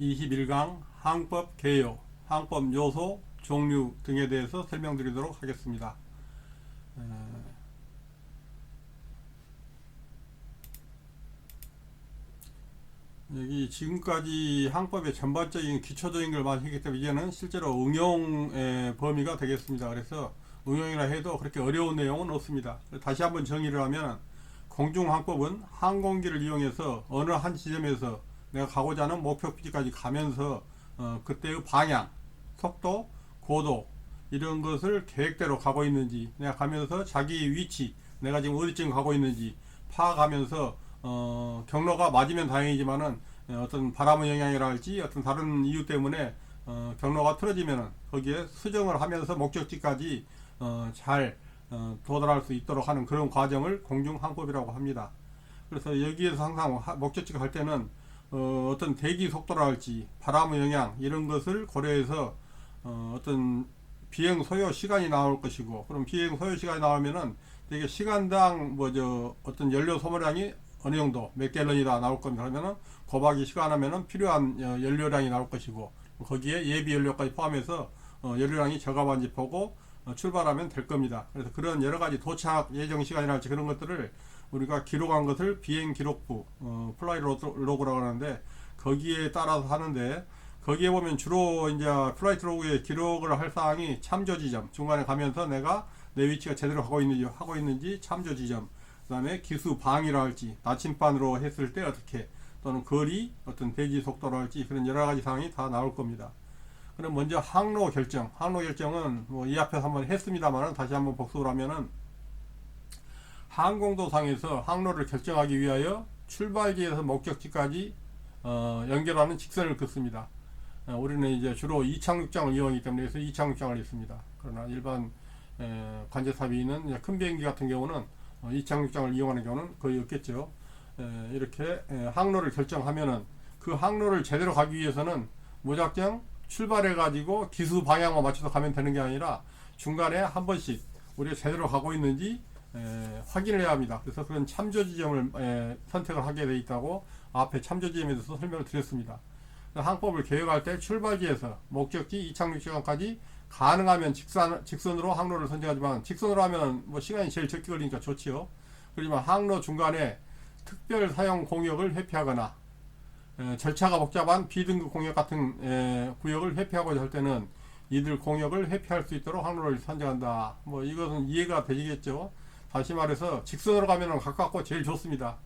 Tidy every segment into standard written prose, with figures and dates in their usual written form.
21강 항법 개요, 항법 요소, 종류 등에 대해서 설명드리도록 하겠습니다. 여기 지금까지 항법의 전반적인 기초적인 걸 많이 했기 때문에 이제는 실제로 응용의 범위가 되겠습니다. 그래서 응용이라 해도 그렇게 어려운 내용은 없습니다. 다시 한번 정의를 하면 공중항법은 항공기를 이용해서 어느 한 지점에서 내가 가고자 하는 목표지까지 가면서 그때의 방향, 속도, 고도 이런 것을 계획대로 가고 있는지, 내가 가면서 자기 위치, 내가 지금 어디쯤 가고 있는지 파악하면서 경로가 맞으면 다행이지만은 어떤 바람의 영향이랄지 어떤 다른 이유 때문에 경로가 틀어지면은 거기에 수정을 하면서 목적지까지 잘 도달할 수 있도록 하는 그런 과정을 공중항법이라고 합니다. 그래서 여기에서 항상 목적지가 갈 때는 어떤 대기 속도랄지 바람의 영향 이런 것을 고려해서 어떤 비행 소요 시간이 나올 것이고, 그럼 비행 소요 시간이 나오면은 되게 시간당 어떤 연료 소모량이 어느 정도 몇 갤런이다 나올 겁니다. 그러면은 고박이 시간하면은 필요한 연료량이 나올 것이고, 거기에 예비 연료까지 포함해서 연료량이 적합한지 보고 출발하면 될 겁니다. 그래서 그런 여러 가지 도착 예정 시간이랄지 그런 것들을 우리가 기록한 것을 비행 기록부, 플라이 로그라고 하는데, 거기에 따라서 하는데, 거기에 보면 주로 이제 플라이트 로그에 기록을 할 사항이 참조 지점, 중간에 가면서 내가 내 위치가 제대로 하고 있는지 참조 지점, 그 다음에 기수 방위라 할지, 나침반으로 했을 때 어떻게, 또는 거리, 어떤 대기 속도라 할지, 그런 여러 가지 사항이 다 나올 겁니다. 그럼 먼저 항로 결정. 항로 결정은 이 앞에서 한번 했습니다만 다시 한번 복습을 하면은, 항공도상에서 항로를 결정하기 위하여 출발지에서 목적지까지 연결하는 직선을 긋습니다. 우리는 이제 주로 이착륙장을 이용하기 때문에 그래서 이착륙장을 있습니다. 그러나 일반 관제탑이 있는 큰 비행기 같은 경우는 이착륙장을 이용하는 경우는 거의 없겠죠. 이렇게 항로를 결정하면은 그 항로를 제대로 가기 위해서는 무작정 출발해 가지고 기수 방향만 맞춰서 가면 되는 게 아니라 중간에 한 번씩 우리가 제대로 가고 있는지 확인을 해야 합니다. 그래서 그런 참조 지점을 선택을 하게 되어 있다고 앞에 참조 지점에 대해서 설명을 드렸습니다. 항법을 계획할 때 출발지에서 목적지 이착륙 시간까지 가능하면 직선으로 항로를 선정하지만, 직선으로 하면 시간이 제일 적게 걸리니까 좋지요. 그렇지만 항로 중간에 특별 사용 공역을 회피하거나 절차가 복잡한 비등급 공역 같은 구역을 회피하고자 할 때는 이들 공역을 회피할 수 있도록 항로를 선정한다. 이것은 이해가 되시겠죠. 다시 말해서 직선으로 가면 가깝고 제일 좋습니다.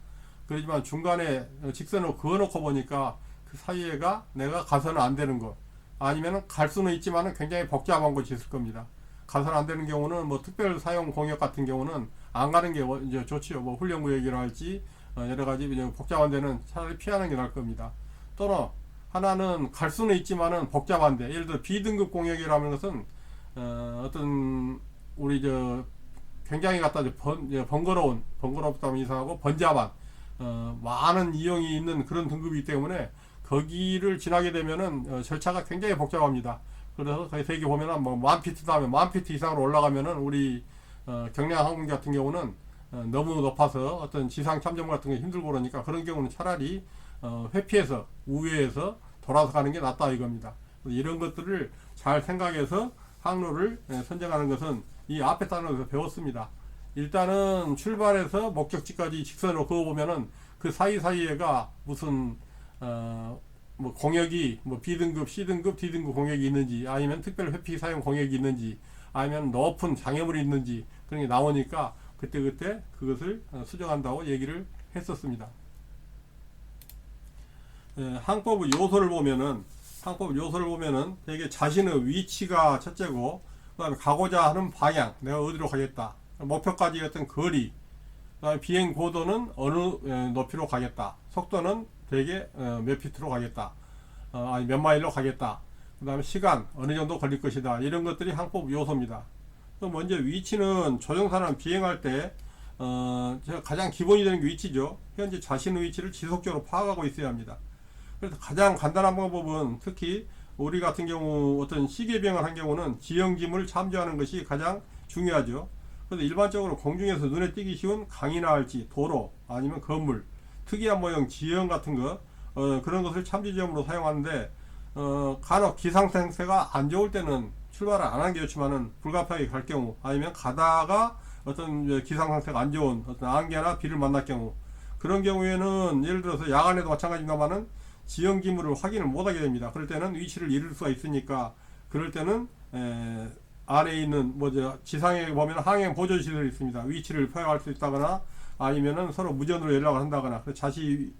그렇지만 중간에 직선으로 그어놓고 보니까 그 사이에가 내가 가서는 안 되는 것, 아니면 갈 수는 있지만 굉장히 복잡한 곳이 있을 겁니다. 가서는 안 되는 경우는 특별 사용 공역 같은 경우는 안 가는 게 이제 좋지요. 훈련구역이라 할지 여러 가지 복잡한 데는 차라리 피하는 게 나을 겁니다. 또는 하나는 갈 수는 있지만은 복잡한데, 예를 들어 비등급 공역이라는 것은 어떤 우리 굉장히 갖다 번거롭다면 이상하고 번잡한 많은 이용이 있는 그런 등급이기 때문에 거기를 지나게 되면은 절차가 굉장히 복잡합니다. 그래서 거기 보면은 1000피트 다음에 1000피트 이상으로 올라가면은 우리 경량 항공기 같은 경우는 너무 높아서 어떤 지상 참전 같은 게 힘들고 그러니까, 그런 경우는 차라리 회피해서 우회해서 돌아서 가는 게 낫다 이겁니다. 이런 것들을 잘 생각해서 항로를 선정하는 것은 이 앞에 단어에서 배웠습니다. 일단은 출발해서 목적지까지 직선으로 그어보면은 그 사이사이에가 무슨 공역이 B등급, C등급, D등급 공역이 있는지, 아니면 특별 회피 사용 공역이 있는지, 아니면 높은 장애물이 있는지 그런 게 나오니까 그때 그것을 수정한다고 얘기를 했었습니다. 항법 요소를 보면은 되게 자신의 위치가 첫째고, 그 다음에 가고자 하는 방향, 내가 어디로 가겠다, 목표까지 어떤 거리, 그 다음에 비행 고도는 어느 높이로 가겠다, 속도는 대개 몇 피트로 가겠다, 아니 몇 마일로 가겠다, 그 다음에 시간 어느 정도 걸릴 것이다, 이런 것들이 항법 요소입니다. 먼저 위치는 조종사는 비행할 때 가장 기본이 되는 게 위치죠. 현재 자신의 위치를 지속적으로 파악하고 있어야 합니다. 그래서 가장 간단한 방법은, 특히 우리 같은 경우 어떤 시계 비행을 한 경우는 지형지물을 참조하는 것이 가장 중요하죠. 그래서 일반적으로 공중에서 눈에 띄기 쉬운 강이나 할지 도로, 아니면 건물, 특이한 모형 지형 같은 거, 그런 것을 참지점으로 사용하는데 간혹 기상 상태가 안 좋을 때는 출발을 안 하는 게 좋지만은 불가피하게 갈 경우, 아니면 가다가 어떤 기상 상태가 안 좋은 어떤 안개나 비를 만날 경우, 그런 경우에는 예를 들어서 야간에도 마찬가지입니다만은 지형 기물을 확인을 못하게 됩니다. 그럴 때는 위치를 잃을 수가 있으니까, 그럴 때는 안에 있는 지상에 보면 항행 보조 시설이 있습니다. 위치를 파악할 수 있다거나 아니면은 서로 무전으로 연락을 한다거나 자기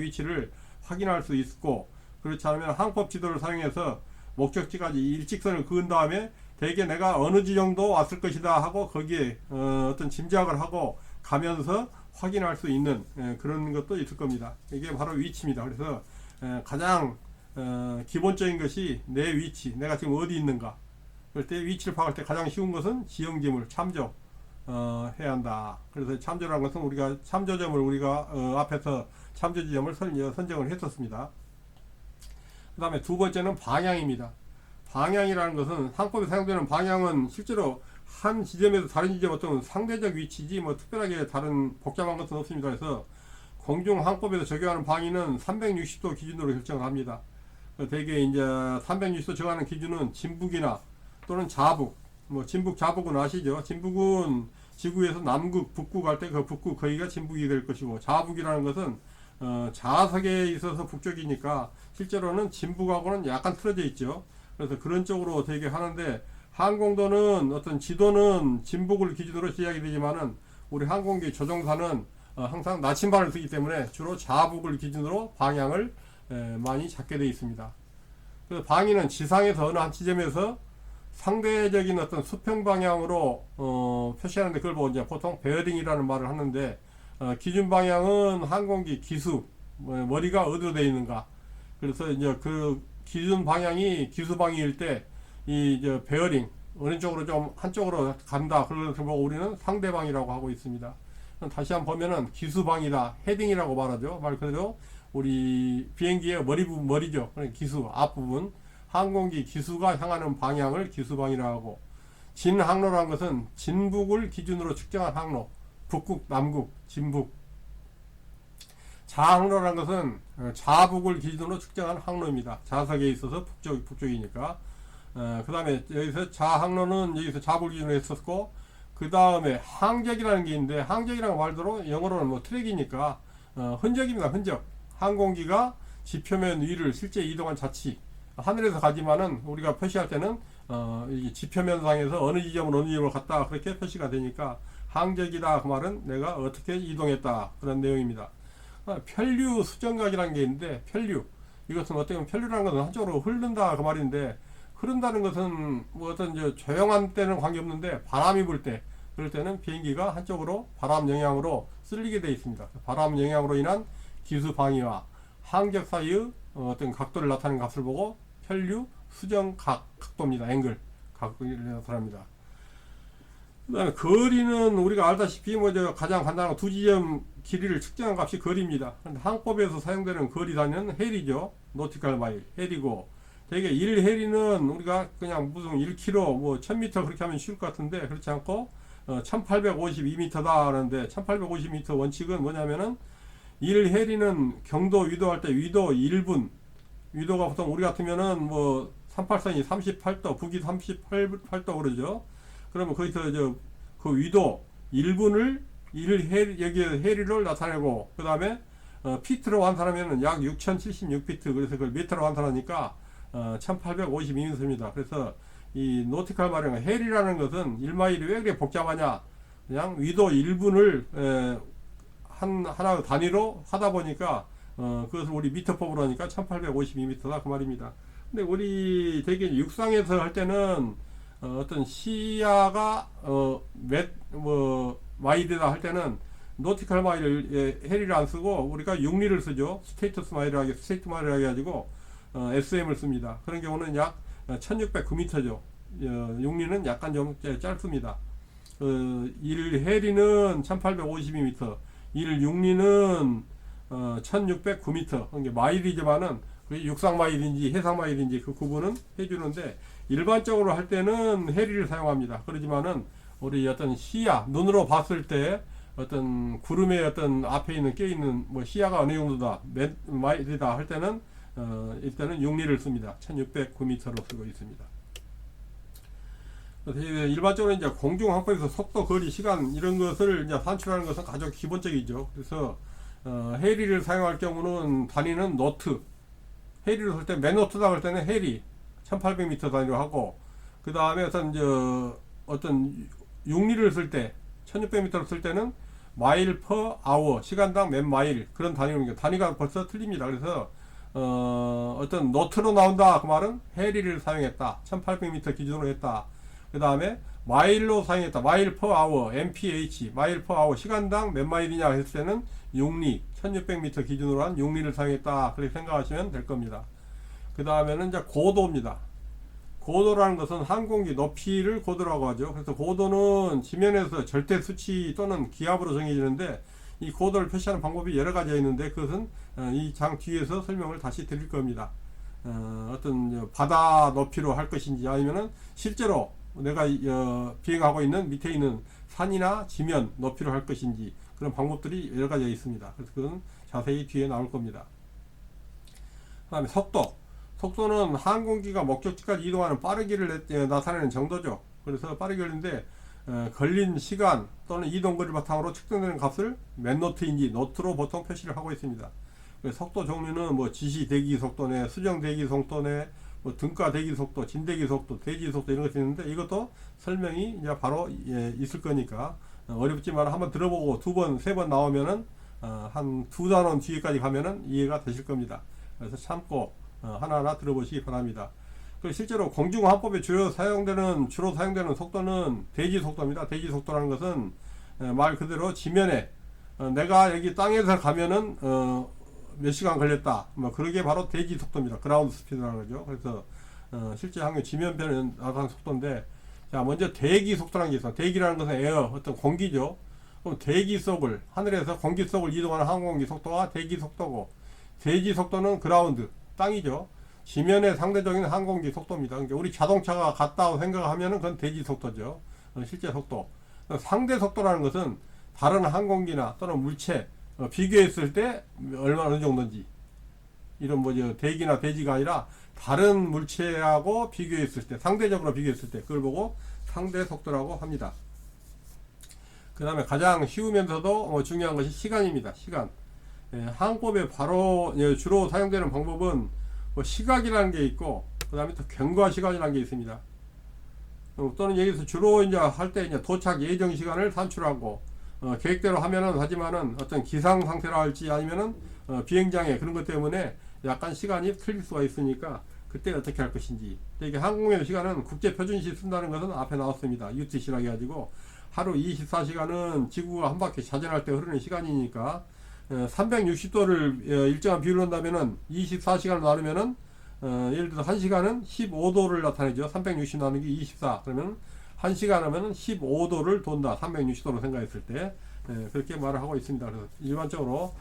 위치를 확인할 수 있고, 그렇지 않으면 항법 지도를 사용해서 목적지까지 일직선을 그은 다음에 대개 내가 어느 지정도 왔을 것이다 하고 거기에 어떤 짐작을 하고 가면서 확인할 수 있는 그런 것도 있을 겁니다. 이게 바로 위치입니다. 그래서 가장 기본적인 것이 내 위치, 내가 지금 어디 있는가. 그럴 때 위치를 파악할 때 가장 쉬운 것은 지형지물 참조 해야 한다. 그래서 참조라는 것은 우리가 참조점을 앞에서 참조지점을 선정을 했었습니다. 그 다음에 두 번째는 방향입니다. 방향이라는 것은 항법에 사용되는 방향은 실제로 한 지점에서 다른 지점 어떤 상대적 위치지 특별하게 다른 복잡한 것은 없습니다. 그래서 공중 항법에서 적용하는 방위는 360도 기준으로 결정을 합니다. 대개 이제 360도 정하는 기준은 진북이나 또는 자북, 진북 자북은 아시죠? 진북은 지구에서 남극, 북극 할 때 그 북극 거기가 진북이 될 것이고, 자북이라는 것은 자석에 있어서 북쪽이니까 실제로는 진북하고는 약간 틀어져 있죠. 그래서 그런 쪽으로 되게 하는데, 항공도는 어떤 지도는 진북을 기준으로 시작이 되지만은 우리 항공기 조종사는 항상 나침반을 쓰기 때문에 주로 자북을 기준으로 방향을 많이 잡게 되어 있습니다. 그래서 방위는 지상에서 어느 한 지점에서 상대적인 어떤 수평 방향으로 표시하는데, 그걸 보고 이제 보통 베어링이라는 말을 하는데, 기준 방향은 항공기 기수, 머리가 어디로 되어 있는가. 그래서 이제 그 기준 방향이 기수방위일 때 이 베어링 어느 쪽으로 좀 한쪽으로 간다. 그래서 우리는 상대방이라고 하고 있습니다. 다시 한번 보면은 기수방이다, 헤딩이라고 말하죠. 말 그대로 우리 비행기의 머리 부분, 머리죠. 기수 앞부분, 항공기 기수가 향하는 방향을 기수방이라고 하고, 진항로라는 것은 진북을 기준으로 측정한 항로, 북극, 남극, 진북. 자항로라는 것은 자북을 기준으로 측정한 항로입니다. 자석에 있어서 북쪽이니까. 그 다음에 여기서 자항로는 여기서 자북을 기준으로 했었고, 그 다음에 항적이라는 게 있는데, 항적이라는 말대로 영어로는 트랙이니까 흔적입니다. 흔적. 항공기가 지표면 위를 실제 이동한 자치, 하늘에서 가지만은 우리가 표시할 때는 이 지표면상에서 어느 지점으로 갔다 그렇게 표시가 되니까 항적이다. 그 말은 내가 어떻게 이동했다, 그런 내용입니다. 편류 수정각이라는 게 있는데, 편류, 이것은 어떻게 보면 편류라는 것은 한쪽으로 흐른다 그 말인데, 흐른다는 것은 어떤 조용한 때는 관계없는데 바람이 불 때, 그럴 때는 비행기가 한쪽으로 바람 영향으로 쓸리게 되어 있습니다. 바람 영향으로 인한 기수 방위와 항적 사이의 어떤 각도를 나타내는 값을 보고 편류 수정 각도입니다. 앵글 각도를 나타납니다. 그 다음에 거리는 우리가 알다시피 가장 간단한 두 지점 길이를 측정한 값이 거리입니다. 항법에서 사용되는 거리 단위는 헬이죠. 노티컬 마일, 헬이고, 되게 1헬이는 우리가 그냥 무슨 1km, 1000m 그렇게 하면 쉬울 것 같은데, 그렇지 않고 1852m다 하는데, 1850m 원칙은 뭐냐면은 1헬이는 경도 위도할 때 위도 1분, 위도가 보통 우리 같으면은 38선이 38도, 북위 38도 그러죠. 그러면 거기서 그 위도 1분을 여기 해리를 나타내고, 그 다음에 피트로 환산하면은 약 6076피트, 그래서 그걸 미터로 환산하니까 1852m입니다. 그래서 이 노티컬 마일은 해리라는 것은 1마일이 왜 그렇게 복잡하냐, 그냥 위도 1분을 하나 단위로 하다 보니까 그것을 우리 미터법으로 하니까 1852m다 그 말입니다. 근데 우리 대개 육상에서 할 때는 어떤 시야가 마일이다 할 때는 노티컬 마일을 해리를 안 쓰고 우리가 육리를 쓰죠. 스테이트 마일을 해가지고 SM을 씁니다. 그런 경우는 약 1609m죠. 육리는 약간 좀 짧습니다. 1해리는 1852m, 1육리는 1609m. 이게 마일이지만은 그게 육상 마일인지 해상 마일인지 그 구분은 해주는데, 일반적으로 할 때는 해리를 사용합니다. 그러지만은 우리 어떤 시야, 눈으로 봤을 때 어떤 구름의 어떤 앞에 있는 껴 있는 뭐 시야가 어느 정도다 몇 마일이다 할 때는 일단은 6리를 씁니다. 1609m로 쓰고 있습니다. 일반적으로 이제 공중 항법에서 속도, 거리, 시간 이런 것을 이제 산출하는 것은 가장 기본적이죠. 그래서 해리를 사용할 경우는 단위는 노트, 해리를 쓸 때 맨노트다 할 때는 해리 1800m 단위로 하고, 그 다음에 어떤 6리를 쓸 때 1600m를 쓸 때는 마일 퍼 아워, 시간당 몇 마일, 그런 단위로, 단위가 벌써 틀립니다. 그래서 어떤 노트로 나온다 그 말은 해리를 사용했다, 1800m 기준으로 했다. 그 다음에 마일로 사용했다, 마일 퍼 아워, mph, 마일 퍼 아워, 시간당 몇 마일이냐 했을 때는 6리, 1600m 기준으로 한 6리를 사용했다, 그렇게 생각하시면 될 겁니다. 그 다음에는 이제 고도입니다. 고도라는 것은 항공기 높이를 고도라고 하죠. 그래서 고도는 지면에서 절대 수치 또는 기압으로 정해지는데, 이 고도를 표시하는 방법이 여러 가지가 있는데, 그것은 이 장 뒤에서 설명을 다시 드릴 겁니다. 어떤 바다 높이로 할 것인지, 아니면은 실제로 내가 비행하고 있는 밑에 있는 산이나 지면 높이로 할 것인지, 그런 방법들이 여러 가지가 있습니다. 그래서 그건 자세히 뒤에 나올 겁니다. 그 다음에 속도는 항공기가 목적지까지 이동하는 빠르기를 나타내는 정도죠. 그래서 빠르기인데 걸린 시간 또는 이동거리 바탕으로 측정되는 값을 몇 노트인지 노트로 보통 표시를 하고 있습니다. 속도 종류는 뭐 지시 대기 속도내, 수정 대기 속도내, 뭐 등가 대기 속도, 진대기 속도, 대지 속도 이런 것이 있는데, 이것도 설명이 이제 바로 있을 거니까 어렵지만 한번 들어보고 두 번, 세 번 나오면은 한 두 단원 뒤에까지 가면은 이해가 되실 겁니다. 그래서 참고 하나하나 들어보시기 바랍니다. 그리고 실제로 공중항법에 주로 사용되는 속도는 대지 속도입니다. 대지 속도라는 것은 말 그대로 지면에 내가 여기 땅에서 가면은 몇 시간 걸렸다, 뭐 그러게 바로 대지 속도입니다. 그라운드 스피드라는 거죠. 그래서 실제 항공 지면편에 나타나는 속도인데, 자, 먼저 대기 속도라는 게 있어요. 대기라는 것은 에어, 어떤 공기죠. 그럼 대기 속을, 하늘에서 공기 속을 이동하는 항공기 속도가 대기 속도고, 대지 속도는 그라운드, 땅이죠. 지면의 상대적인 항공기 속도입니다. 그러니까 우리 자동차가 같다고 생각하면은 그건 대지 속도죠. 실제 속도. 상대 속도라는 것은 다른 항공기나 또는 물체 비교했을 때 얼마 어느 정도인지, 이런 뭐죠, 대기나 대지가 아니라 다른 물체하고 비교했을 때, 상대적으로 비교했을 때, 그걸 보고 상대 속도라고 합니다. 그 다음에 가장 쉬우면서도 중요한 것이 시간입니다. 시간. 항법에 바로 주로 사용되는 방법은 시각이라는 게 있고, 그 다음에 또 경과 시간이라는 게 있습니다. 또는 여기서 주로 이제 할 때 이제 도착 예정 시간을 산출하고, 계획대로 하면은 하지만은 어떤 기상 상태라 할지 아니면은 비행장애 그런 것 때문에 약간 시간이 틀릴 수가 있으니까 그때 어떻게 할 것인지. 이게 항공의 시간은 국제 표준시 쓴다는 것은 앞에 나왔습니다. UTC라고 해가지고 하루 24시간은 지구가 한 바퀴 자전할 때 흐르는 시간이니까 360도를 일정한 비율로 한다면은 24시간을 나누면은 예를 들어 1시간은 15도를 나타내죠. 360 나누기 24 그러면 1시간 하면은 15도를 돈다. 360도로 생각했을 때 그렇게 말을 하고 있습니다. 그래서 일반적으로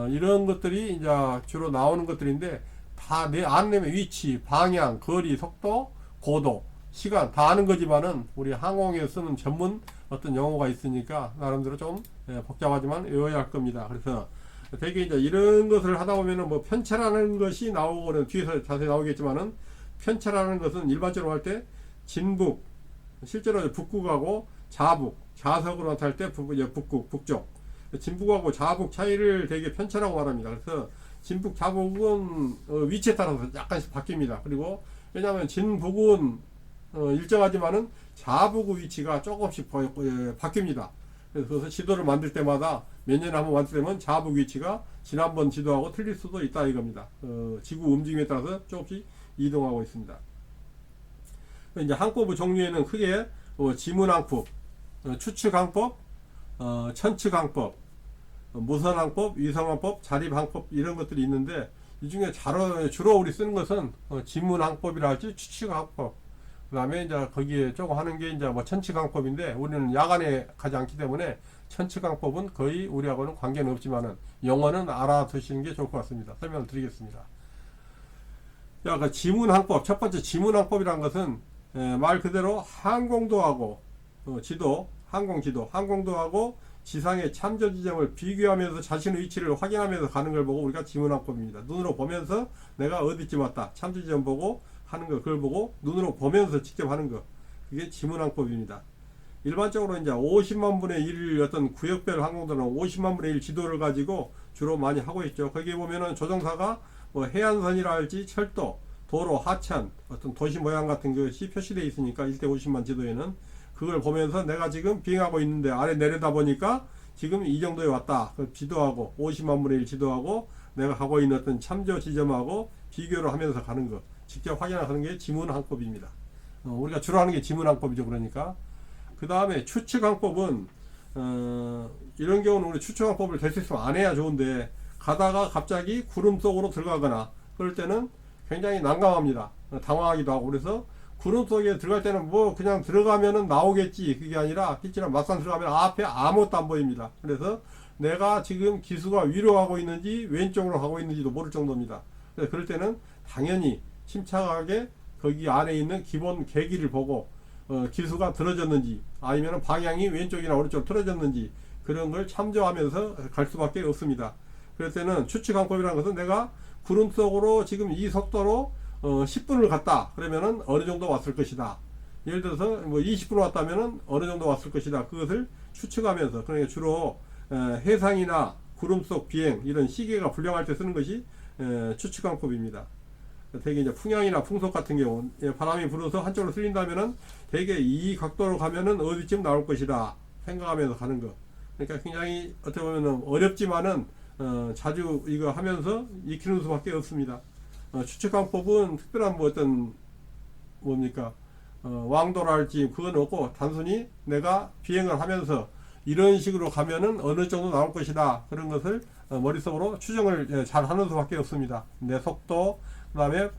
이런 것들이 이제 주로 나오는 것들인데, 다 내 안내면 위치, 방향, 거리, 속도, 고도, 시간 다 아는 거지만은 우리 항공에 쓰는 전문 어떤 용어가 있으니까 나름대로 좀 복잡하지만 외워야 할 겁니다. 그래서 되게 이제 이런 것을 하다 보면은 뭐 편차라는 것이 나오고는 뒤에서 자세히 나오겠지만은, 편차라는 것은 일반적으로 할 때 진북, 실제로 북극하고 자북, 자석으로 나타날 때 북극, 북쪽, 진북하고 자북 차이를 되게 편차라고 말합니다. 그래서 진북, 자북은 위치에 따라서 약간씩 바뀝니다. 그리고 왜냐하면 진북은 일정하지만은 자북의 위치가 조금씩 바뀝니다. 그래서 지도를 만들 때마다 몇 년에 한번 만들면 자북 위치가 지난번 지도하고 틀릴 수도 있다 이겁니다. 지구 움직임에 따라서 조금씩 이동하고 있습니다. 이제 항법의 종류에는 크게 지문항법, 추측항법, 천측항법, 무선항법, 위성항법, 자립항법 이런 것들이 있는데, 이 중에 주로 우리 쓰는 것은 지문항법이라 할지 추측항법, 그 다음에 이제 거기에 조금 하는 게 이제 뭐 천측항법인데, 우리는 야간에 가지 않기 때문에 천측항법은 거의 우리하고는 관계는 없지만은 영어는 알아두시는 게 좋을 것 같습니다. 설명을 드리겠습니다. 그 지문항법, 첫 번째 지문항법이라는 것은 말 그대로 항공도하고 지도, 항공도하고 지상의 참조 지점을 비교하면서 자신의 위치를 확인하면서 가는 걸 보고 우리가 지문항법입니다. 눈으로 보면서 내가 어디쯤 왔다. 참조 지점 보고 하는 거, 그걸 보고 눈으로 보면서 직접 하는 거. 그게 지문항법입니다. 일반적으로 이제 50만 분의 1 어떤 구역별 항공들은 50만 분의 1 지도를 가지고 주로 많이 하고 있죠. 거기 보면은 조종사가 뭐 해안선이라 할지 철도, 도로, 하천, 어떤 도시 모양 같은 것이 표시되어 있으니까 1대 50만 지도에는 그걸 보면서 내가 지금 비행하고 있는데 아래 내려다 보니까 지금 이 정도에 왔다. 그 지도하고 50만 분의 1 지도하고 내가 가고 있는 어떤 참조 지점하고 비교를 하면서 가는 거. 직접 확인하는 게 지문항법입니다. 우리가 주로 하는 게 지문항법이죠. 그러니까. 그 다음에 추측항법은 이런 경우는 우리 추측항법을 될 수 있으면 안 해야 좋은데 가다가 갑자기 구름 속으로 들어가거나 그럴 때는 굉장히 난감합니다. 당황하기도 하고 그래서 구름 속에 들어갈 때는 뭐 그냥 들어가면은 나오겠지 그게 아니라 실제로 막상 들어가면 앞에 아무것도 안 보입니다. 그래서 내가 지금 기수가 위로 가고 있는지 왼쪽으로 가고 있는지도 모를 정도입니다. 그래서 그럴 때는 당연히 침착하게 거기 안에 있는 기본 계기를 보고 기수가 틀어졌는지 아니면 방향이 왼쪽이나 오른쪽으로 틀어졌는지 그런 걸 참조하면서 갈 수밖에 없습니다. 그럴 때는 추측항법이라는 것은 내가 구름 속으로 지금 이 속도로 10분을 갔다 그러면은 어느 정도 왔을 것이다. 예를 들어서 뭐 20분 왔다면은 어느 정도 왔을 것이다. 그것을 추측하면서 그러니까 주로 해상이나 구름 속 비행 이런 시계가 불량할 때 쓰는 것이 추측항법입니다. 대개 이제 풍향이나 풍속 같은 경우 바람이 불어서 한쪽으로 쓸린다면은 대개 이 각도로 가면은 어디쯤 나올 것이다 생각하면서 가는 거. 그러니까 굉장히 어떻게 보면은 어렵지만은 자주 이거 하면서 익히는 수밖에 없습니다. 추측항법은 특별한 뭐 어떤 뭡니까 왕도랄지 그건 없고 단순히 내가 비행을 하면서 이런 식으로 가면은 어느 정도 나올 것이다 그런 것을 머릿속으로 추정을 잘 하는 수밖에 없습니다. 내 속도 그 다음에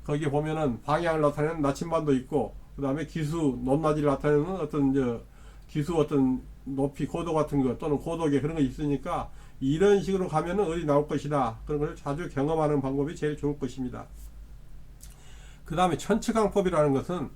거기 보면은 방향을 나타내는 나침반도 있고 그 다음에 기수 높낮이를 나타내는 어떤 기수 어떤 높이 고도 같은 거 또는 고도계 그런 거 있으니까 이런 식으로 가면은 어디 나올 것이다 그런 걸 자주 경험하는 방법이 제일 좋을 것입니다. 그 다음에 천측항법이라는 것은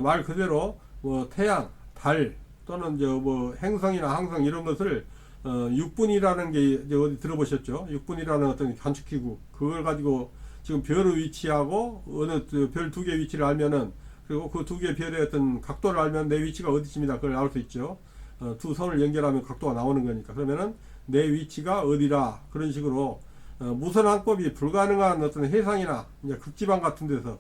말 그대로 뭐 태양, 달 또는 뭐 행성이나 항성 이런 것을 육분이라는 게 어디 들어보셨죠? 육분이라는 어떤 관측기구 그걸 가지고 지금 별의 위치하고 어느 별 두 개 위치를 알면은 그리고 그 두 개 별의 어떤 각도를 알면 내 위치가 어디쯤이다 그걸 알 수 있죠. 두 선을 연결하면 각도가 나오는 거니까 그러면은 내 위치가 어디라 그런 식으로 무선항법이 불가능한 어떤 해상이나 이제 극지방 같은 데서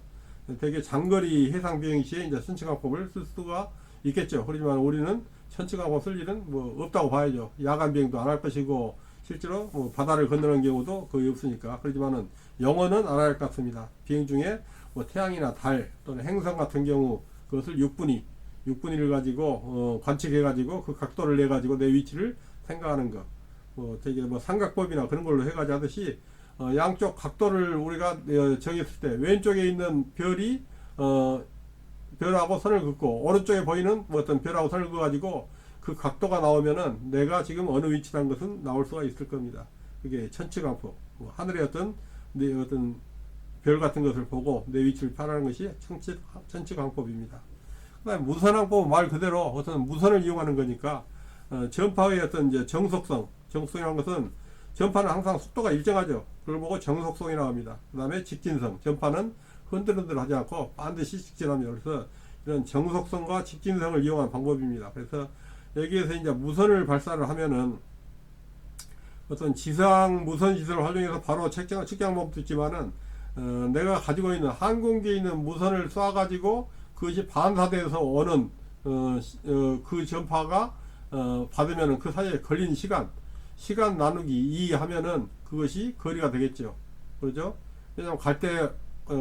되게 장거리 해상 비행 시에 이제 천측항법을 쓸 수가 있겠죠. 그렇지만 우리는 천측항법 쓸 일은 뭐 없다고 봐야죠. 야간 비행도 안 할 것이고 실제로 뭐 바다를 건너는 경우도 거의 없으니까. 그렇지만은 영어는 알아야 할 것 같습니다. 비행 중에 뭐 태양이나 달 또는 행성 같은 경우 그것을 육분위를 가지고 관측해 가지고 그 각도를 내 가지고 내 위치를 생각하는 거. 뭐 되게 뭐 삼각법이나 그런 걸로 해 가지고 하듯이 양쪽 각도를 우리가 정했을 때 왼쪽에 있는 별이 별하고 선을 긋고 오른쪽에 보이는 뭐 어떤 별하고 선을 그어 가지고 그 각도가 나오면은 내가 지금 어느 위치라는 것은 나올 수가 있을 겁니다. 그게 천측항법. 뭐 하늘의 어떤 별 같은 것을 보고 내 위치를 파악하는 것이 천측항법입니다. 그다음에 무선항법은 말 그대로 어떤 무선을 이용하는 거니까 전파의 어떤 이제 정속성이라는 것은 전파는 항상 속도가 일정하죠. 그걸 보고 정속성이라고 합니다. 그 다음에 직진성, 전파는 흔들흔들하지 않고 반드시 직진합니다. 그래서 이런 정속성과 직진성을 이용한 방법입니다. 그래서 여기에서 이제 무선을 발사를 하면은 어떤 지상 무선 시설을 활용해서 바로 측정 방법도 있지만은 내가 가지고 있는 항공기에 있는 무선을 쏴 가지고 그것이 반사돼서 오는 그 전파가 받으면은 그 사이에 걸린 시간 나누기 2 하면은 그것이 거리가 되겠죠. 그렇죠? 왜냐하면 갈 때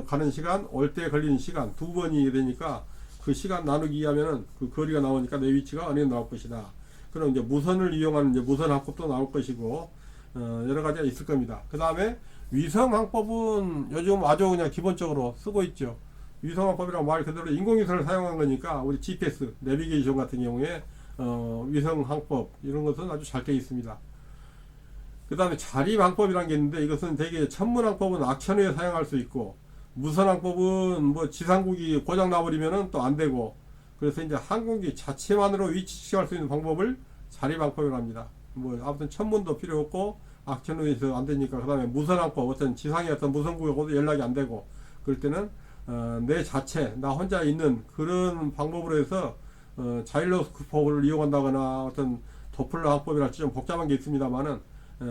가는 시간, 올 때 걸리는 시간 두 번이 되니까 그 시간 나누기 2 하면은 그 거리가 나오니까 내 위치가 어느 정도 나올 것이다. 그럼 이제 무선을 이용하는 이제 무선항법도 나올 것이고 여러 가지가 있을 겁니다. 그 다음에 위성항법은 요즘 아주 그냥 기본적으로 쓰고 있죠. 위성항법이란 말 그대로 인공위성을 사용한 거니까 우리 GPS, 내비게이션 같은 경우에 위성항법 이런 것은 아주 잘 되어 있습니다. 그 다음에 자립항법이라는 게 있는데 이것은 되게 천문항법은 악천후에 사용할 수 있고 무선항법은 뭐 지상국이 고장 나버리면은 또 안 되고 그래서 이제 항공기 자체만으로 위치 측정할 수 있는 방법을 자리방법이라 합니다. 뭐 아무튼 천문도 필요 없고 악천후에서 안 되니까 그 다음에 무선항법 어떤 지상의 어떤 무선국하고도 연락이 안 되고 그럴 때는 내 자체 나 혼자 있는 그런 방법으로 해서 자일로스코프를 이용한다거나 어떤 도플러 항법이랄지 좀 복잡한 게 있습니다만은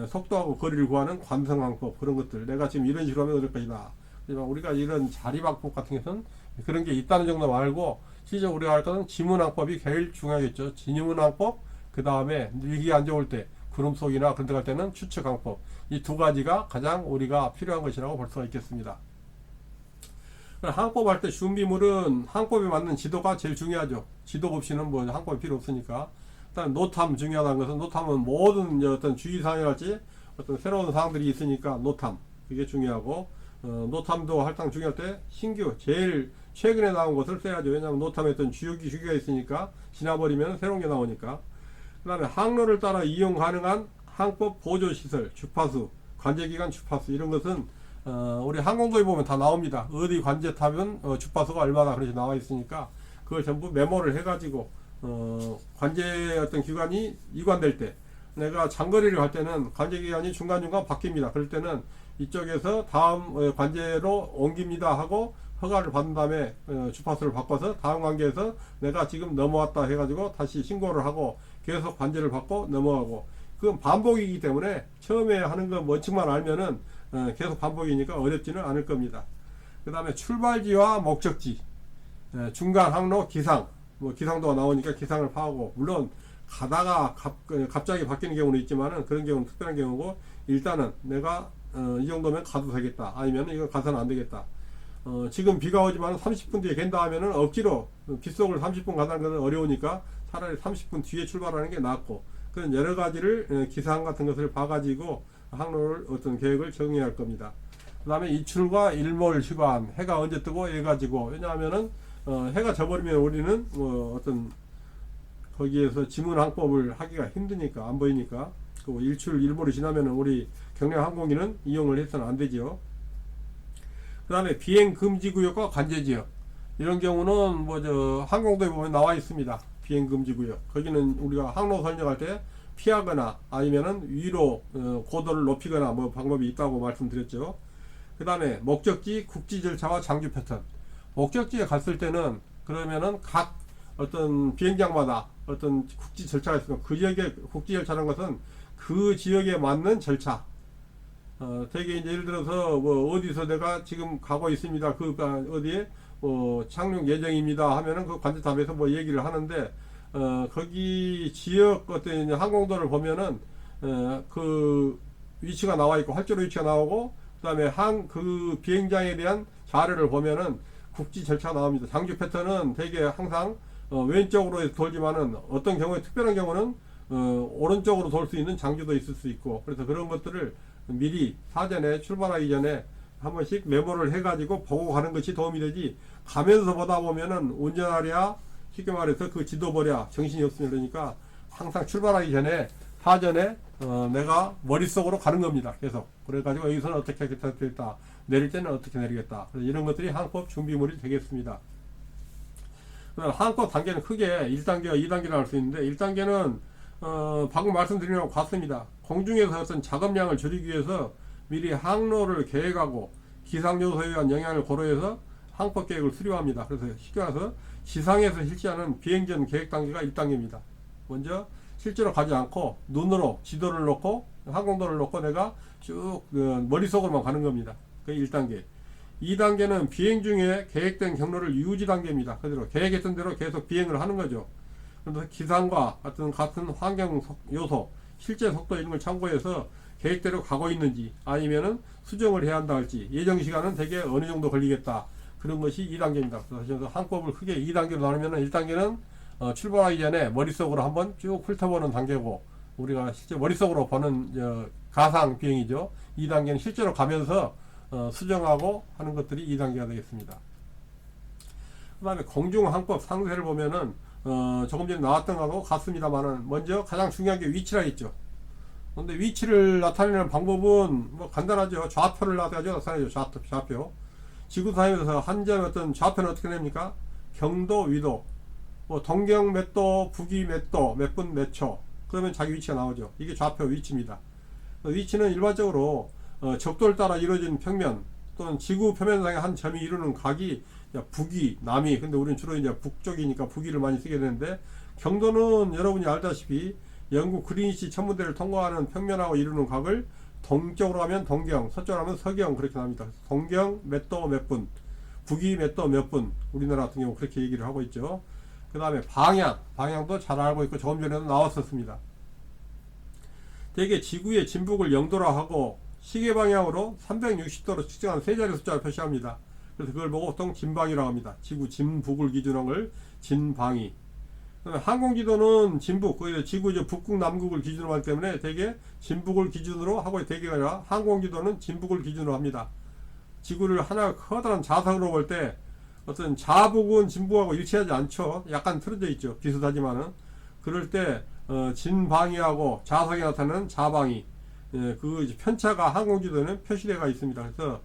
속도하고 거리를 구하는 관성항법 그런 것들 내가 지금 이런 식으로 하면 어떨 것이다. 하지만 우리가 이런 자리방법 같은 것은 그런 게 있다는 정도 말고 실제로 우리가 할 것은 지문항법이 제일 중요하겠죠. 지문항법 그 다음에 일기 안 좋을 때 구름 속이나 그런 데 갈 때는 추측항법 이 두 가지가 가장 우리가 필요한 것이라고 볼 수가 있겠습니다. 항법 할 때 준비물은 항법에 맞는 지도가 제일 중요하죠. 지도 없이는 뭐 항법이 필요 없으니까. 일단 노탐 중요하다는 것은 노탐은 모든 어떤 주의사항이랄지 어떤 새로운 사항들이 있으니까 노탐 그게 중요하고 노탐도 할당 중요할 때 신규 제일 최근에 나온 것을 써야죠. 왜냐하면 노탐에 어떤 주기가 있으니까 지나버리면 새로운 게 나오니까. 그 다음에 항로를 따라 이용 가능한 항법 보조시설 주파수 관제기관 주파수 이런 것은 우리 항공도에 보면 다 나옵니다. 어디 관제 타면 주파수가 얼마나 그렇게 나와 있으니까 그걸 전부 메모를 해가지고 관제 어떤 기관이 이관될 때 내가 장거리를 갈 때는 관제 기관이 중간중간 바뀝니다. 그럴 때는 이쪽에서 다음 관제로 옮깁니다 하고 허가를 받은 다음에 주파수를 바꿔서 다음 관계에서 내가 지금 넘어왔다 해가지고 다시 신고를 하고 계속 관제를 받고 넘어가고 그건 반복이기 때문에 처음에 하는 거 원칙만 알면은 계속 반복이니까 어렵지는 않을 겁니다. 그 다음에 출발지와 목적지 중간 항로 기상 뭐 기상도가 나오니까 기상을 파악하고 물론 가다가 갑자기 바뀌는 경우는 있지만은 그런 경우는 특별한 경우고 일단은 내가 이 정도면 가도 되겠다 아니면 이거 가서는 안 되겠다. 지금 비가 오지만 30분 뒤에 갠다 하면은 억지로 빗속을 30분 가다는 것은 어려우니까 차라리 30분 뒤에 출발하는 게 낫고 그런 여러 가지를 기상 같은 것을 봐가지고 항로를 어떤 계획을 정해야 할 겁니다. 그 다음에 이출과 일몰 시간 해가 언제 뜨고 해가지고 왜냐하면은 해가 져버리면 우리는 어떤 거기에서 지문항법을 하기가 힘드니까 안 보이니까 그 일출 일몰이 지나면은 우리 경량 항공기는 이용을 해서는 안 되죠. 그 다음에 비행 금지 구역과 관제 지역 이런 경우는 항공도에 보면 나와 있습니다. 비행 금지 구역 거기는 우리가 항로 설정할 때 피하거나 아니면은 위로 고도를 높이거나 뭐 방법이 있다고 말씀드렸죠. 그 다음에 목적지 국지 절차와 장주 패턴 목적지에 갔을 때는 그러면은 각 어떤 비행장마다 어떤 국지 절차가 있으면 그 지역의 국지 절차라는 것은 그 지역에 맞는 절차 되게 이제 예를 들어서 어디서 내가 지금 가고 있습니다. 어디에 착륙 예정입니다 하면은 그 관제탑에서 얘기를 하는데 거기 지역 어떤 항공도를 보면은 그 위치가 나와 있고 활주로 위치가 나오고 그 다음에 그 비행장에 대한 자료를 보면은 국지 절차가 나옵니다. 장주 패턴은 되게 항상 왼쪽으로 돌지만은 어떤 경우에 특별한 경우는 오른쪽으로 돌 수 있는 장주도 있을 수 있고 그래서 그런 것들을 미리 사전에 출발하기 전에 한 번씩 메모를 해가지고 보고 가는 것이 도움이 되지 가면서 보다 보면은 운전하랴 쉽게 말해서 그 지도 보랴 정신이 없으면 그러니까 항상 출발하기 전에 사전에 내가 머릿속으로 가는 겁니다. 계속 그래가지고 여기서는 어떻게 하겠다 내릴 때는 어떻게 내리겠다 이런 것들이 항법 준비물이 되겠습니다. 항법 단계는 크게 1단계와 2단계를 할 수 있는데 1단계는 방금 말씀드린 것 같습니다. 공중에서 어떤 작업량을 줄이기 위해서 미리 항로를 계획하고 기상 요소에 의한 영향을 고려해서 항법 계획을 수립합니다. 그래서 쉽게 말해서 지상에서 실시하는 비행 전 계획 단계가 1단계입니다. 먼저 실제로 가지 않고 눈으로 지도를 놓고 항공도를 놓고 내가 쭉 머릿속으로만 가는 겁니다. 그게 1단계. 2단계는 비행 중에 계획된 경로를 유지 단계입니다. 그대로 계획했던 대로 계속 비행을 하는 거죠. 그래서 기상과 같은 환경 요소, 실제 속도 이런 걸 참고해서 계획대로 가고 있는지 아니면은 수정을 해야 한다 할지 예정 시간은 대개 어느 정도 걸리겠다. 그런 것이 2단계입니다. 그래서 항법을 크게 2단계로 나누면 1단계는 출발하기 전에 머릿속으로 한번 쭉 훑어보는 단계고 우리가 실제 머릿속으로 보는 가상 비행이죠. 2단계는 실제로 가면서 수정하고 하는 것들이 2단계가 되겠습니다. 그 다음에 공중항법 상세를 보면은 조금 전에 나왔던 거하고 같습니다만은 먼저 가장 중요한 게 위치라 했죠. 근데 위치를 나타내는 방법은 간단하죠. 좌표를 나타내죠. 좌표. 지구상에서 한 점 어떤 좌표는 어떻게 됩니까? 경도, 위도. 동경 몇 도, 북위 몇 도, 몇 분 몇 초. 그러면 자기 위치가 나오죠. 이게 좌표 위치입니다. 위치는 일반적으로 적도를 따라 이루어진 평면 또는 지구 표면상의 한 점이 이루는 각이 북위, 남위. 근데 우리는 주로 이제 북쪽이니까 북위를 많이 쓰게 되는데, 경도는 여러분이 알다시피 영국 그린위치 천문대를 통과하는 평면하고 이루는 각을 동쪽으로 하면 동경, 서쪽으로 하면 서경 그렇게 납니다. 동경 몇 도 몇 분, 북위 몇 도 몇 분, 우리나라 같은 경우 그렇게 얘기를 하고 있죠. 그 다음에 방향도 잘 알고 있고 조금 전에도 나왔었습니다. 대개 지구의 진북을 영도로 하고 시계 방향으로 360도로 측정한 세 자리 숫자를 표시합니다. 그래서 그걸 보고 보통 진방이라고 합니다. 지구 진북을 기준으로 한 걸 진방위. 항공지도는 진북, 지구 북극 남극을 기준으로 하기 때문에 대개 진북을 기준으로 하고, 대개가 아니라 항공지도는 진북을 기준으로 합니다. 지구를 하나 커다란 자석으로 볼 때 어떤 좌북은 진북하고 일치하지 않죠. 약간 틀어져 있죠. 비슷하지만은. 그럴 때 진방위하고 자석이 나타나는 좌방위, 그 편차가 항공지도에는 표시되어 있습니다. 그래서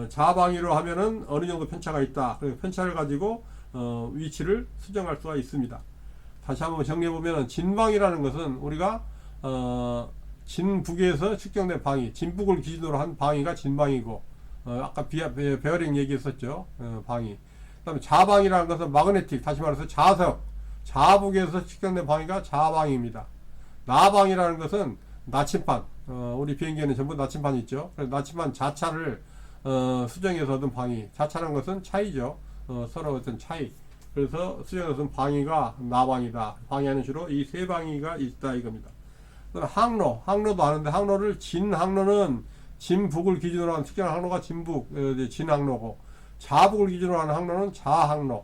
좌방위로 하면은 어느 정도 편차가 있다. 그래서 편차를 가지고 위치를 수정할 수가 있습니다. 다시 한번 정리해 보면, 진방위라는 것은 우리가 진북에서 측정된 방위, 진북을 기준으로 한 방위가 진방위고, 아까 베어링 얘기했었죠. 방위. 그 다음에 좌방위라는 것은 마그네틱, 다시 말해서 자석, 좌북에서 측정된 방위가 좌방위입니다. 나방이라는 것은 나침반, 우리 비행기에는 전부 나침반이 있죠. 그래서 나침반 자차를 수정해서 얻은 방위, 자차라는 것은 차이죠. 서로 어떤 차이. 그래서 수정해서 방위가 나방이다. 방위에는 주로 이 세 방위가 있다 이겁니다. 항로도 아는데, 항로를 진항로는 진북을 기준으로 하는 특정한 항로가 진북, 진항로고, 좌북을 기준으로 하는 항로는 좌항로.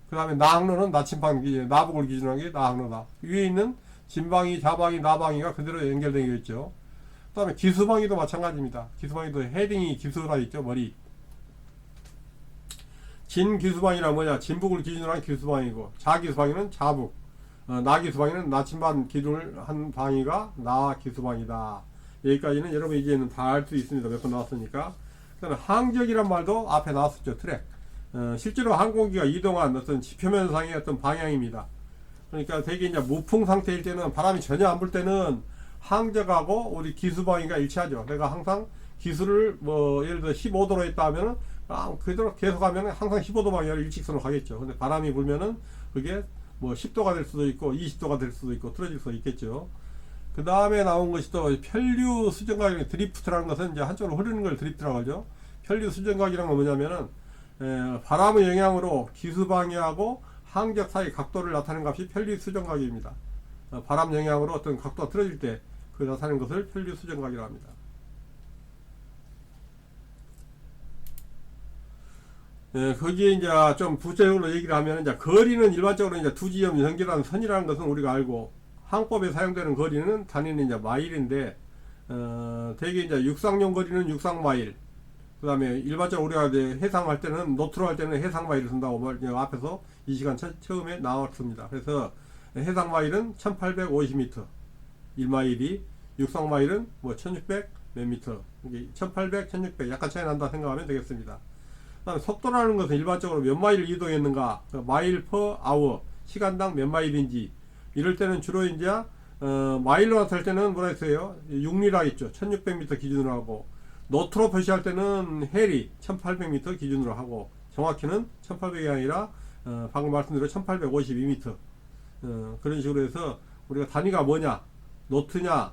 그 다음에 나항로는 나침반 기준, 나북을 기준으로 하는 게 나항로다. 위에 있는 진방위, 좌방위, 나방위가 그대로 연결되어 있죠. 그 다음에 기수방위도 마찬가지입니다. 기수방위도 헤딩이 기수라 있죠, 머리. 진기수방이란 뭐냐? 진북을 기준으로 한 기수방이고, 자기수방이는 좌북, 나기수방이는 나침반 기준을 한 방위가 나기수방이다. 여기까지는 여러분 이제는 다 알 수 있습니다. 몇 번 나왔으니까. 그 다음에 항적이란 말도 앞에 나왔었죠. 트랙. 실제로 항공기가 이동한 어떤 지표면상의 어떤 방향입니다. 그러니까 되게 이제 무풍 상태일 때는, 바람이 전혀 안 불 때는 항적하고 우리 기수방위가 일치하죠. 내가 항상 기수를 예를 들어 15도로 했다 하면은 그대로 계속 하면 항상 15도 방향으로 일직선으로 가겠죠. 근데 바람이 불면은 그게 10도가 될 수도 있고 20도가 될 수도 있고 틀어질 수도 있겠죠. 그 다음에 나온 것이 또 편류 수정각이, 드리프트라는 것은 이제 한쪽으로 흐르는 걸 드리프트라고 하죠. 편류 수정각이라는 건 뭐냐면은 바람의 영향으로 기수 방향하고 항적 사이 각도를 나타내는 값이 편류 수정각입니다. 바람 영향으로 어떤 각도가 틀어질 때 그 나타내는 것을 편류 수정각이라고 합니다. 거기에 이제 좀 구체적으로 얘기를 하면, 이제 거리는 일반적으로 이제 두 지점 연결하는 선이라는 것은 우리가 알고, 항법에 사용되는 거리는 단위는 이제 마일인데, 대개 이제 육상용 거리는 육상마일, 그 다음에 일반적으로 우리가 이제 해상할 때는, 노트로 할 때는 해상마일을 쓴다고 앞에서 이 시간 처음에 나왔습니다. 그래서 해상마일은 1850m 1마일이, 육상마일은 1600 몇 미터, 1800, 1600 약간 차이 난다 생각하면 되겠습니다. 그다음에 속도라는 것은 일반적으로 몇 마일을 이동했는가, 마일 퍼 아워, 시간당 몇 마일인지, 이럴 때는 주로 이제 마일로 나타낼 때는 뭐라 했어요? 육리라 있죠. 1600m 기준으로 하고, 노트로 표시할 때는 해리 1800m 기준으로 하고, 정확히는 1800이 아니라 방금 말씀드린 1852m, 그런 식으로 해서 우리가 단위가 뭐냐, 노트냐,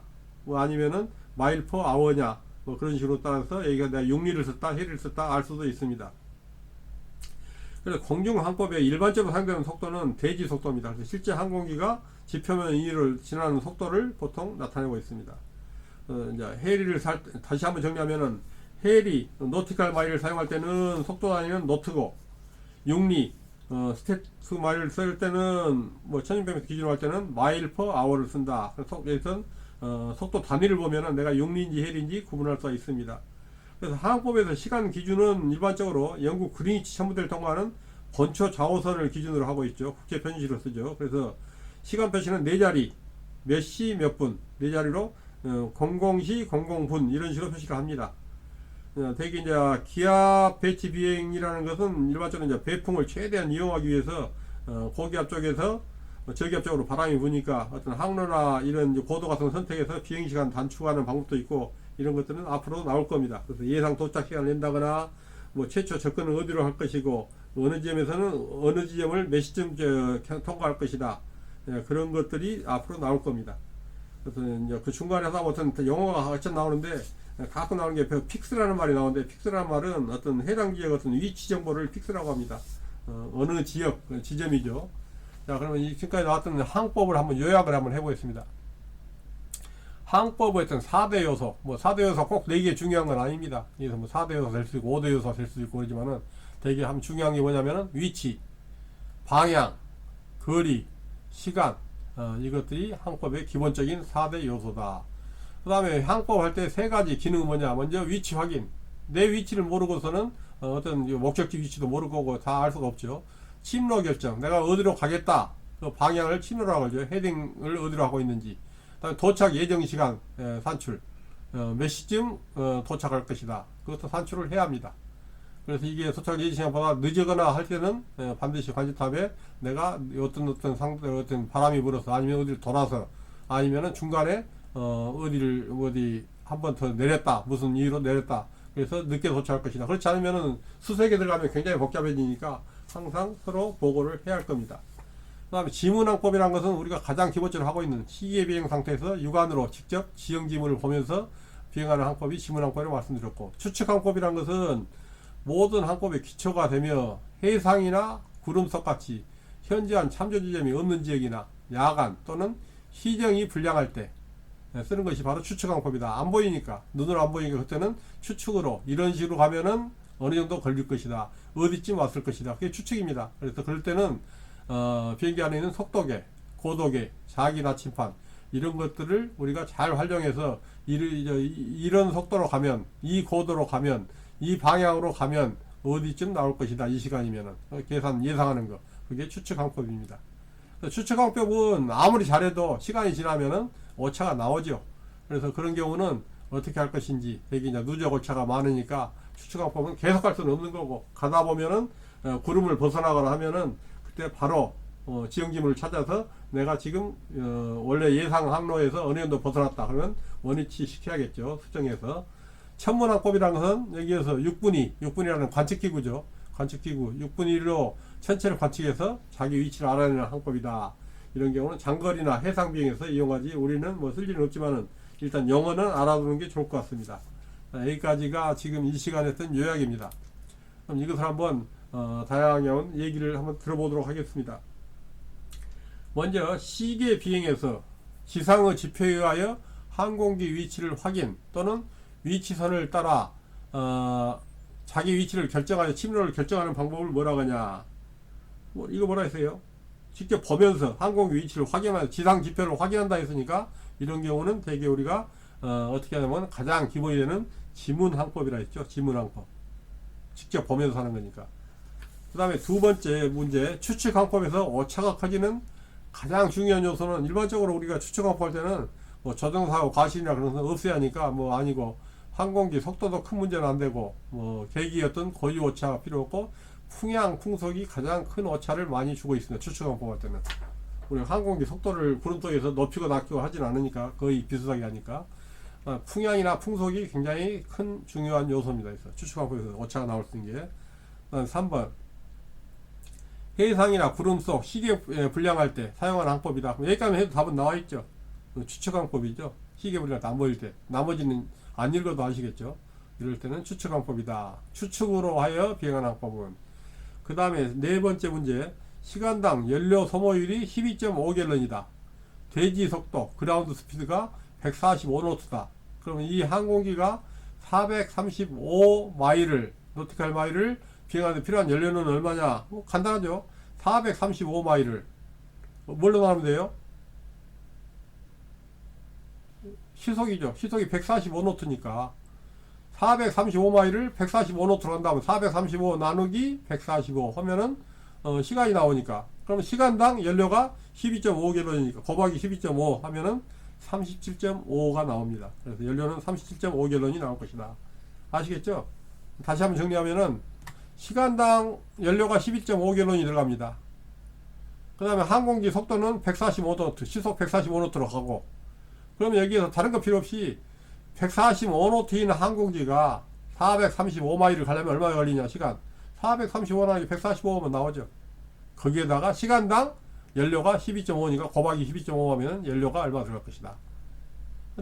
아니면은 마일 퍼 아워냐, 그런 식으로 따라서 여기가 내가 육리를 썼다, 해리를 썼다 알 수도 있습니다. 그래서 공중항법에 일반적으로 사용되는 속도는 대지 속도입니다. 그래서 실제 항공기가 지표면 위를 지나는 속도를 보통 나타내고 있습니다. 이제 해리를 다시 한번 정리하면은, 해리, 노티칼 마일을 사용할 때는 속도 단위는 노트고, 육리, 스태트 마일을 쓸 때는 1600m 기준으로 할 때는 마일 퍼 아워를 쓴다. 그래서 속도 단위를 보면은 내가 육리인지 해리인지 구분할 수가 있습니다. 그래서 항공법에서 시간 기준은 일반적으로 영국 그린위치 천문대를 통과하는 본초 좌우선을 기준으로 하고 있죠. 국제 편지로 쓰죠. 그래서 시간 표시는 4자리, 몇 시 몇 분, 4자리로 00시 00분 이런 식으로 표시를 합니다. 대개 이제 기압 배치 비행이라는 것은 일반적으로 이제 배풍을 최대한 이용하기 위해서 고기압 쪽에서 저기압적으로 바람이 부니까 어떤 항로나 이런 고도 같은 걸 선택해서 비행시간 단축하는 방법도 있고, 이런 것들은 앞으로 나올 겁니다. 그래서 예상 도착 시간을 낸다거나, 뭐 최초 접근은 어디로 할 것이고, 어느 지점에서는 어느 지점을 몇 시쯤 통과할 것이다. 예, 그런 것들이 앞으로 나올 겁니다. 그래서 이제 그 중간에서 어떤 영어가 어쨌든 나오는데, 가끔 나오는 게 픽스라는 말이 나오는데, 픽스라는 말은 어떤 해당 지역 어떤 위치 정보를 픽스라고 합니다. 어느 지역 지점이죠. 자, 그러면 지금까지 나왔던 항법을 한번 요약을 한번 해보겠습니다. 항법의 어떤 4대 요소, 뭐 4대 요소 꼭 4개 중요한 건 아닙니다. 그래서 뭐 4대 요소 될 수 있고 5대 요소 될 수 있고 그러지만은, 되게 한 중요한 게 뭐냐면은 위치, 방향, 거리, 시간, 이것들이 항법의 기본적인 4대 요소다. 그 다음에 항법 할 때 3가지 기능은 뭐냐. 먼저 위치 확인. 내 위치를 모르고서는 어떤 목적지 위치도 모를 거고 다 알 수가 없죠. 침로 결정. 내가 어디로 가겠다. 그 방향을 침로라고 하죠. 헤딩을 어디로 하고 있는지. 그다음에 도착 예정 시간 산출. 몇 시쯤 도착할 것이다. 그것도 산출을 해야 합니다. 그래서 이게 도착 예정 시간보다 늦거나 할 때는 반드시 관제탑에 내가 어떤 바람이 불어서, 아니면 어디를 돌아서, 아니면은 중간에 어디 한 번 더 내렸다, 무슨 이유로 내렸다, 그래서 늦게 도착할 것이다. 그렇지 않으면은 수색에 들어가면 굉장히 복잡해지니까 항상 서로 보고를 해야 할 겁니다. 그 다음에 지문항법이라는 것은 우리가 가장 기본적으로 하고 있는 시계 비행 상태에서 육안으로 직접 지형 지문을 보면서 비행하는 항법이 지문항법이라고 말씀드렸고, 추측항법이라는 것은 모든 항법의 기초가 되며 해상이나 구름석 같이 현저한 참조 지점이 없는 지역이나 야간 또는 희정이 불량할 때 쓰는 것이 바로 추측항법이다. 안 보이니까, 눈으로 안 보이니까 그때는 추측으로 이런 식으로 가면은 어느 정도 걸릴 것이다, 어디쯤 왔을 것이다, 그게 추측입니다. 그래서 그럴 때는 비행기 안에 있는 속도계, 고도계, 자기 나침판, 이런 것들을 우리가 잘 활용해서 이런 속도로 가면, 이 고도로 가면, 이 방향으로 가면 어디쯤 나올 것이다, 이 시간이면은 계산 예상하는 거, 그게 추측항법입니다. 추측항법은 아무리 잘해도 시간이 지나면은 오차가 나오죠. 그래서 그런 경우는 어떻게 할 것인지, 되게 이제 누적 오차가 많으니까 추측항법은 계속 갈 수는 없는 거고, 가다 보면은 구름을 벗어나거나 하면은 그때 바로 지형지물을 찾아서 내가 지금 원래 예상 항로에서 어느 정도 벗어났다 그러면 원위치 시켜야겠죠. 수정해서. 천문항법이라는 것은 여기에서 6분이라는 관측기구죠. 관측기구 6분위 1로 천체를 관측해서 자기 위치를 알아내는 항법이다. 이런 경우는 장거리나 해상 비행에서 이용하지, 우리는 뭐 쓸 일은 없지만은 일단 영어는 알아두는 게 좋을 것 같습니다. 여기까지가 지금 이 시간에 했던 요약입니다. 그럼 이것을 한번 다양한 얘기를 한번 들어보도록 하겠습니다. 먼저 시계 비행에서 지상의 지표에 의하여 항공기 위치를 확인 또는 위치선을 따라 자기 위치를 결정하여 침로를 결정하는 방법을 뭐라고 하냐. 이거 뭐라 했어요? 직접 보면서 항공기 위치를 확인하여 지상 지표를 확인한다 했으니까, 이런 경우는 대개 우리가 어떻게 하냐면 가장 기본이 되는 지문항법이라 했죠. 지문항법. 직접 보면서 하는 거니까. 그 다음에 두 번째 문제, 추측항법에서 오차가 커지는 가장 중요한 요소는, 일반적으로 우리가 추측항법 할 때는 뭐 조정사고 과실이나 그런 건 없어야 하니까 뭐 아니고, 항공기 속도도 큰 문제는 안 되고, 뭐 계기 어떤 고유 오차가 필요 없고, 풍향, 풍속이 가장 큰 오차를 많이 주고 있습니다. 추측항법 할 때는. 우리가 항공기 속도를 구름 속에서 높이고 낮기고 하진 않으니까, 거의 비슷하게 하니까 풍향이나 풍속이 굉장히 큰 중요한 요소입니다. 그래서 추측항법에서 오차가 나올 수 있는 게. 3번 해상이나 구름 속 시계 불량할 때 사용하는 항법이다. 여기까지 해도 답은 나와 있죠. 추측항법이죠. 시계 불량할 때 안 보일 때. 나머지는 안 읽어도 아시겠죠. 이럴 때는 추측항법이다. 추측으로 하여 비행하는 항법은. 그 다음에 네 번째 문제, 시간당 연료 소모율이 12.5갤런이다. 대지 속도 그라운드 스피드가 145노트다. 그러면 이 항공기가 435마일을, 노티칼 마일을 비행하는데 필요한 연료는 얼마냐? 간단하죠. 435마일을 뭘로 나누면 돼요? 시속이죠. 시속이 145노트니까 435마일을 145노트로 한다면 435 나누기 145 하면은 시간이 나오니까, 그러면 시간당 연료가 12.5갤런이니까 곱하기 12.5 하면은 37.5가 나옵니다. 그래서 연료는 37.5갤런이 나올 것이다. 아시겠죠? 다시 한번 정리하면은 시간당 연료가 12.5갤런이 들어갑니다. 그 다음에 항공기 속도는 145노트, 시속 145노트로 가고, 그러면 여기에서 다른 거 필요 없이 145노트인 항공기가 435마일을 가려면 얼마나 걸리냐, 시간. 435나기 145면 나오죠. 거기에다가 시간당 연료가 12.5니까 곱하기 12.5하면 연료가 얼마 들어갈 것이다.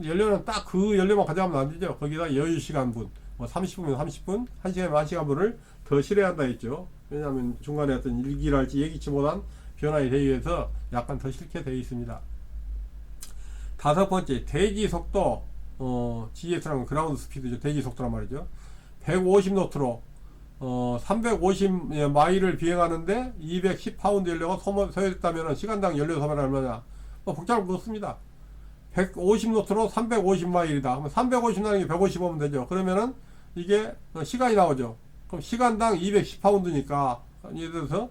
연료는 딱 그 연료만 가져가면 안 되죠. 거기다 여유시간분, 뭐 30분이면 30분, 1시간이면 1시간분을 더 실어야 한다 했죠. 왜냐하면 중간에 어떤 일기랄지 예기치 못한 변화에 대해서 약간 더 싫게 되어 있습니다. 다섯 번째, 대기 속도, GS라는 그라운드 스피드죠. 대기 속도란 말이죠. 150노트로 350 마일을 비행하는데 210파운드 연료가 소요됐다면 시간당 연료 소모는 얼마냐? 복잡한 거 없습니다. 150노트로 350마일이다. 그러면 350 나누기 150 하면 되죠. 그러면은 이게 시간이 나오죠. 그럼 시간당 210파운드니까 예를 들어서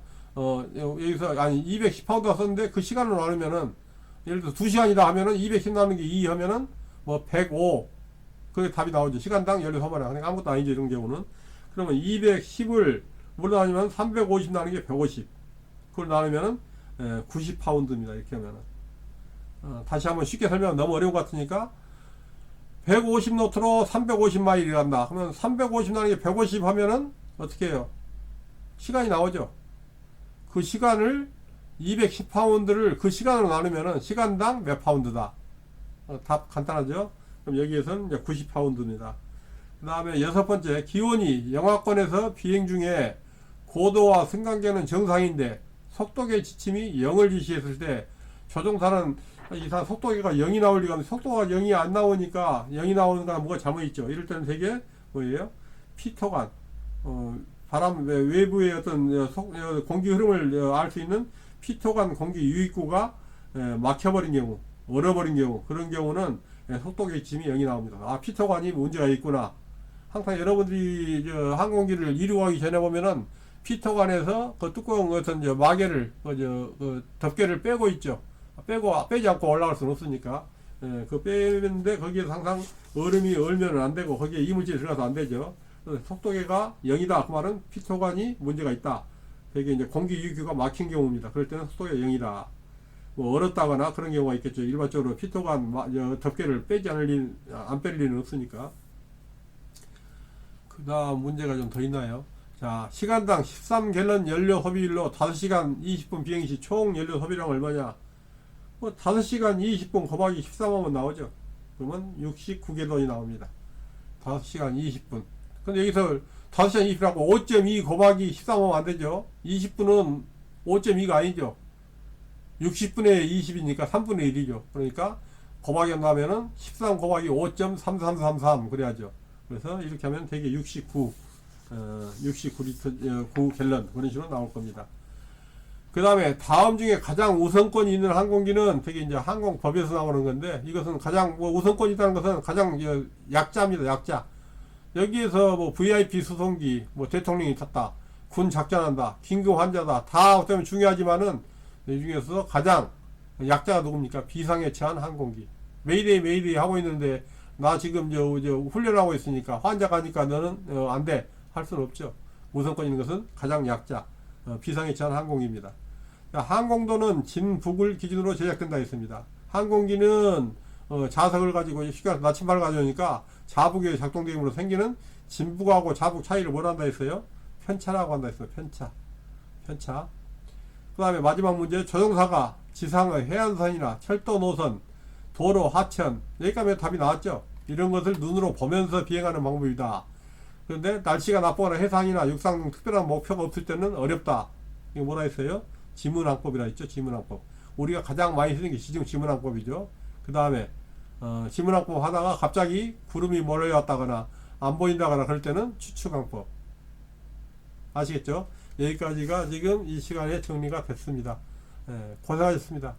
여기서 아니 210파운드가 썼는데 그 시간을 나누면은 예를 들어서 2시간이다 하면은 210 나누기 2 하면은 뭐 105 그게 답이 나오죠. 시간당 연료 소모량. 그러니까 아무것도 아니죠. 이런 경우는. 그러면 210을 뭘로 나누면 350 나누기 150 그걸 나누면은 90파운드입니다. 이렇게 하면은 다시 한번 쉽게 설명하면 너무 어려운 것 같으니까 150노트로 350마일이 간다. 그러면 350 나누기 150 하면은 어떻게 해요? 시간이 나오죠. 그 시간을 210파운드를 그 시간으로 나누면은 시간당 몇 파운드다. 답 간단하죠? 그럼 여기에서는 이제 90파운드입니다. 그 다음에 여섯 번째, 기온이 영하권에서 비행 중에 고도와 승강계는 정상인데 속도계 지침이 0을 지시했을 때 조종사는 이상 속도계가 0이 나올 리가 없는데 속도가 0이 안 나오니까 0이 나오는 건 뭐가 잘못있죠. 이럴 때는 되게 뭐예요? 피토간, 바람 외부의 어떤 공기 흐름을 알 수 있는 피토간 공기 유입구가 막혀버린 경우, 얼어버린 경우, 그런 경우는 속도계 지침이 0이 나옵니다. 아, 피토관이 문제가 있구나. 항상 여러분들이 항공기를 이륙하기 전에 보면은 피토관에서 그 뚜껑 같은 마개를 덮개를 빼고 있죠. 빼지 않고 올라갈 수는 없으니까. 그 빼는데 거기에서 항상 얼음이 얼면은 안 되고 거기에 이물질이 들어가서 안 되죠. 속도계가 0이다. 그 말은 피토관이 문제가 있다. 되게 이제 공기 유입구가 막힌 경우입니다. 그럴 때는 속도계가 0이다. 뭐 얼었다거나 그런 경우가 있겠죠. 일반적으로 피토관 덮개를 안 뺄 리는 없으니까. 그 다음 문제가 좀 더 있나요? 자, 시간당 13갤런 연료 소비율로 5시간 20분 비행시 총 연료 소비량 얼마냐? 뭐 5시간 20분 곱하기 13하면 나오죠. 그러면 69갤런이 나옵니다. 5시간 20분. 근데 여기서 5시간 20분하고 5.2 곱하기 13하면 안 되죠. 20분은 5.2가 아니죠. 60분의 20이니까 3분의 1이죠. 그러니까 곱하기 한다면은 13 곱하기 5.3333 그래야죠. 그래서 이렇게 하면 되게 69리터, 9갤런 그런 식으로 나올 겁니다. 그 다음에 다음 중에 가장 우선권이 있는 항공기는 되게 이제 항공법에서 나오는 건데 이것은 가장 우선권이 있다는 것은 가장 약자입니다. 약자. 여기에서 뭐 VIP 수송기, 뭐 대통령이 탔다, 군 작전한다, 긴급 환자다 다 어쩌면 중요하지만은 이 중에서 가장 약자가 누굽니까? 비상에 처한 항공기. 메이데이 하고 있는데 나 지금 저 훈련하고 있으니까 환자 가니까 너는 안 돼 할 수는 없죠. 우선권 있는 것은 가장 약자, 비상에 처한 항공기입니다. 항공도는 진북을 기준으로 제작된다 했습니다. 항공기는 자석을 가지고 시간 나침반을 가져오니까 자북에 작동됨으로 생기는 진북하고 자북 차이를 뭘 한다 했어요? 편차라고 한다 했어요. 편차. 그 다음에 마지막 문제, 조종사가 지상의 해안선이나 철도 노선, 도로, 하천, 여기까지 답이 나왔죠. 이런 것을 눈으로 보면서 비행하는 방법이다. 그런데 날씨가 나쁘거나 해상이나 육상 등 특별한 목표가 없을 때는 어렵다. 이거 뭐라 했어요? 지문항법이라 했죠. 지문항법. 우리가 가장 많이 쓰는 게 지문항법이죠. 그 다음에 지문항법 하다가 갑자기 구름이 몰려왔다거나 안 보인다거나 그럴 때는 추측항법. 아시겠죠? 여기까지가 지금 이 시간에 정리가 됐습니다. 고생하셨습니다.